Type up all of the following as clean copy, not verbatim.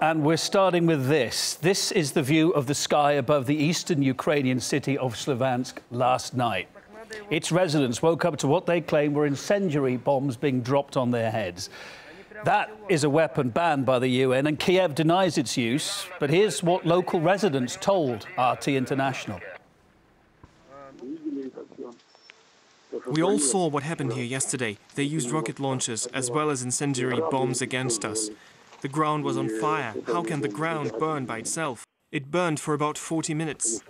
And we're starting with this. This is the view of the sky above the eastern Ukrainian city of Slavyansk last night. Its residents woke up to what they claim were incendiary bombs being dropped on their heads. That is a weapon banned by the UN, and Kiev denies its use. But here's what local residents told RT International. We all saw what happened here yesterday. They used rocket launchers as well as incendiary bombs against us. The ground was on fire. How can the ground burn by itself? It burned for about 40 minutes.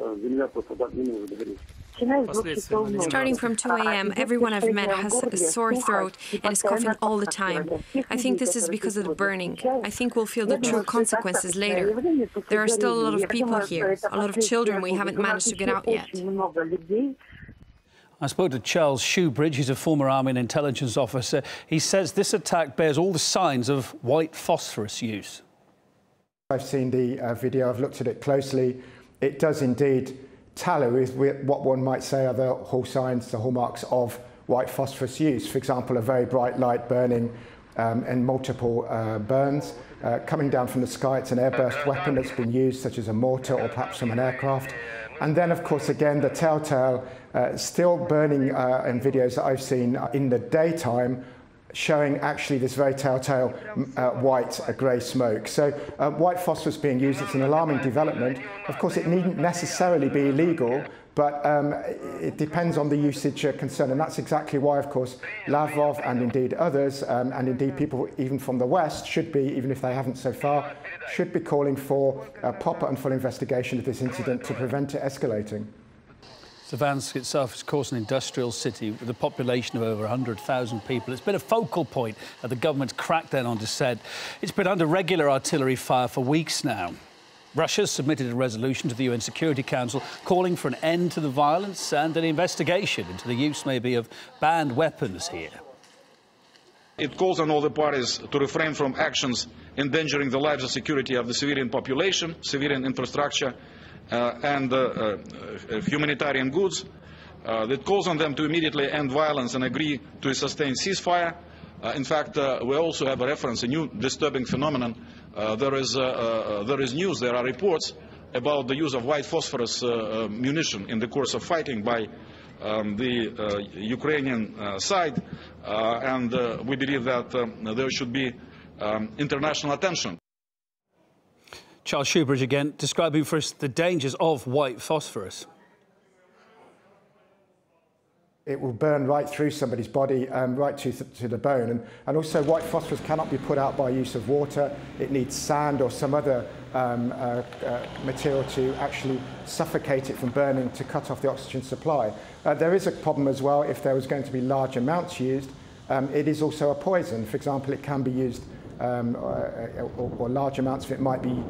Starting from 2 a.m., everyone I've met has a sore throat and is coughing all the time. I think this is because of the burning. I think we'll feel the true consequences later. There are still a lot of people here, a lot of children we haven't managed to get out yet. I spoke to Charles Shoebridge. He's a former army and intelligence officer. He says this attack bears all the signs of white phosphorus use. I've seen the video, I've looked at it closely. It does indeed tally with what one might say are the hallmarks of white phosphorus use. For example, a very bright light burning and multiple burns. Coming down from the sky, it's an airburst weapon that's been used, such as a mortar or perhaps from an aircraft. And then, of course, again, the telltale still burning in videos that I've seen in the daytime, showing actually this very telltale white grey smoke. So white phosphorus being used, it's an alarming development. Of course, it needn't necessarily be illegal, but it depends on the usage concerned. And that's exactly why, of course, Lavrov and indeed others, and indeed people even from the West should be, even if they haven't so far, should be calling for a proper and full investigation of this incident to prevent it escalating. Slavyansk itself is, of course, an industrial city with a population of over 100,000 people. It's been a focal point of the government's crackdown on dissent. It's been under regular artillery fire for weeks now. Russia submitted a resolution to the UN Security Council calling for an end to the violence and an investigation into the use, maybe, of banned weapons here. It calls on all the parties to refrain from actions endangering the lives and security of the civilian population, civilian infrastructure, and humanitarian goods. It calls on them to immediately end violence and agree to a sustained ceasefire. In fact, we also have a reference, a new disturbing phenomenon. There is news, there are reports about the use of white phosphorus munition in the course of fighting by the Ukrainian side, and we believe that there should be international attention. Charles Shoebridge again, describing for us the dangers of white phosphorus. It will burn right through somebody's body, right to the bone. And also, white phosphorus cannot be put out by use of water. It needs sand or some other material to actually suffocate it from burning, to cut off the oxygen supply. There is a problem as well if there was going to be large amounts used. It is also a poison. For example, it can be used, or large amounts of it might be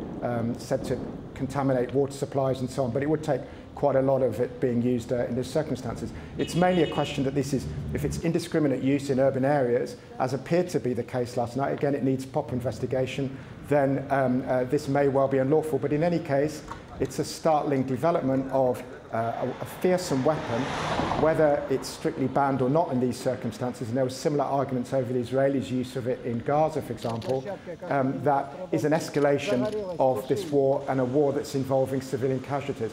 said to contaminate water supplies and so on, but it would take quite a lot of it being used in those circumstances. It's mainly a question that this is, if it's indiscriminate use in urban areas, as appeared to be the case last night, again, it needs proper investigation, then this may well be unlawful. But in any case, it's a startling development of a fearsome weapon, whether it's strictly banned or not in these circumstances. And there were similar arguments over the Israelis' use of it in Gaza, for example. That is an escalation of this war, and a war that's involving civilian casualties.